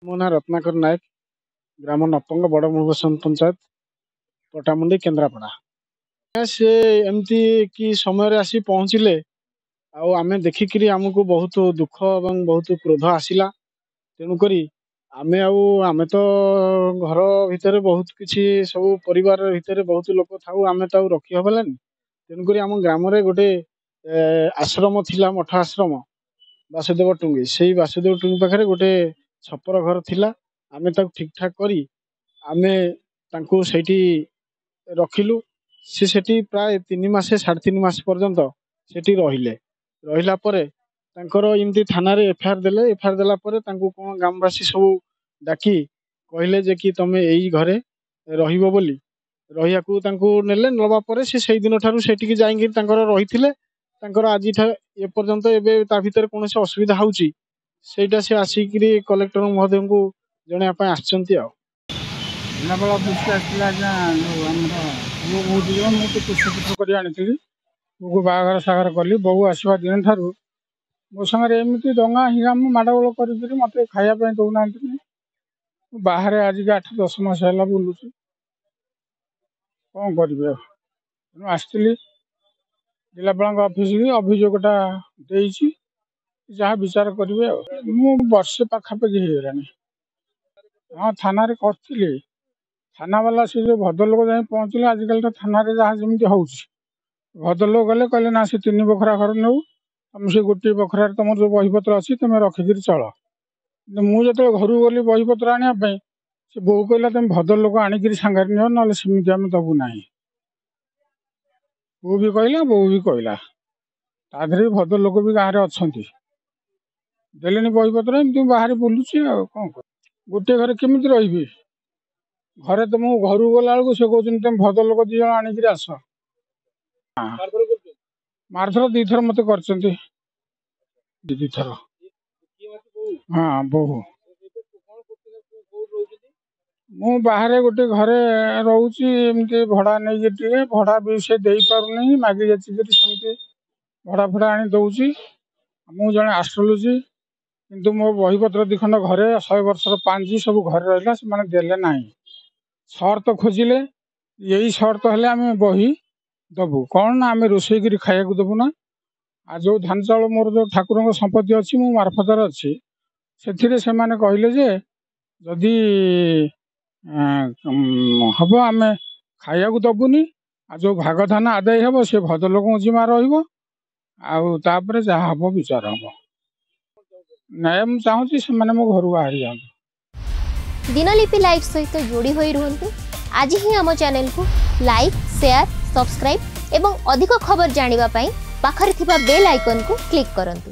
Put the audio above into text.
मो ना रत्नाकर नायक ग्राम नपंग बड़ मुगसन पंचायत पटामुंडी केन्द्रापड़ा से एमती कि समय आसी पहुँचले आमे देखिकी आमको बहुत दुख और बहुत क्रोध आसला तेणुक आमे आमे तो घर भितर बहुत किसी सब परिवार भितर बहुत लोक था आमे तो रखी हबलानी तेणुक आम ग्राम गोटे आश्रम थिला मठ आश्रम वासुदेव टुंगी से वासुदेव टुंगी पाखे गोटे छपर घर थिला आमे ताक ठीक ठाक करी आमे तांको सेठी रखिलु से सेठी प्राय 3 मास 3.5 मास पर्यंत सेठी रहिला परे तांकर इमती थाना रे एफआईआर देले एफआईआर देला परे तांको कोन ग्रामवासी सब डाकी कहले जे कि तमे एई घरे रहिबो बोली रहियाकू तांको नेले नबा परे से सेई दिन ठारू सेठी की जाईंगी तांकर रहिथिले तांकर आज ए पर्यंत एबे ता भीतर कोनसे असुविधा होउची सेटा से आसिकरी कलेक्टर महोदय को जणे आपा आछंती आ जिलापाल ऑफिस आसला मुझे पुष्पपुष्प कर आनी बो बाहर सागर कली बो आसवा दिन ठारू मो सागर एमती दंगा हिंगाम माड़गोल कर मत खायापी दौना बाहर आज 8-10 मास है बुलूची कौन करी आसती जिलापाल ऑफिस की अभियोगटा जहाँ विचार करेंगे मु वर्षे पाखापाखि होगा हाँ थाना करी थाना वाला से जो भद्रलोक जाए पहुँचले आजिकल तो थाना जहाँ जमी हो भद्रलोक गले कहले ना से 3 बखरा घर नौ तुम से गोटे बखरार तुम जो बहीपत्र अच्छी तुम रखिक चल मुझे घर गली बहीपत्र आने से बो कहला तुम भद्रलोक आणिक सांगे नियो ना सेमती आम दबू ना बो भी कहला बो भी कहला ताधर भद्रलोक भी गाँव में अच्छा देले बहीपत्र एमती बाहर बुलूची कौन गोटे घर केमी रही घरे तुम घर गला बेलू से कहते तुम भद्रलोक 2 जन आणिक आस मारथर 2 थर मत कर 2 थर हाँ बहु मु बाहर गोटे घरे रोची एमती भड़ा नहीं भड़ा भी से दे पार मागी जाती भड़ा फड़ा आनी दौची मु जड़े आस्ट्रोलोजी किंतु मो बहीपत्र 2 खंड घरे 100 वर्षर पांजी सब घरे रहा से देले ना सर्त खोजिले यही सर्त हेले आम बही दबु कौन ना आम रोषे कर खाया दबु ना आ जो धान चाउल मोर जो ठाकुर संपत्ति अच्छी मो मार्फतर अच्छी से कहले जे जदि हम आम खाया दबुनी आ जो भाग धान आदाय हम से भद्रलोक जिम्मा रहा जहाँ हम विचार हम न्याय मुझे चाहूँगी से मो घर बाहरी जाऊँ दिनलिपि लाइव सहित जोड़ी होई रुहंतु आज ही आम चैनल को लाइक शेयर सब्सक्राइब एवं अधिक खबर जानिबा पाई पाखरे थिबा बेल आइकन को क्लिक करंतु।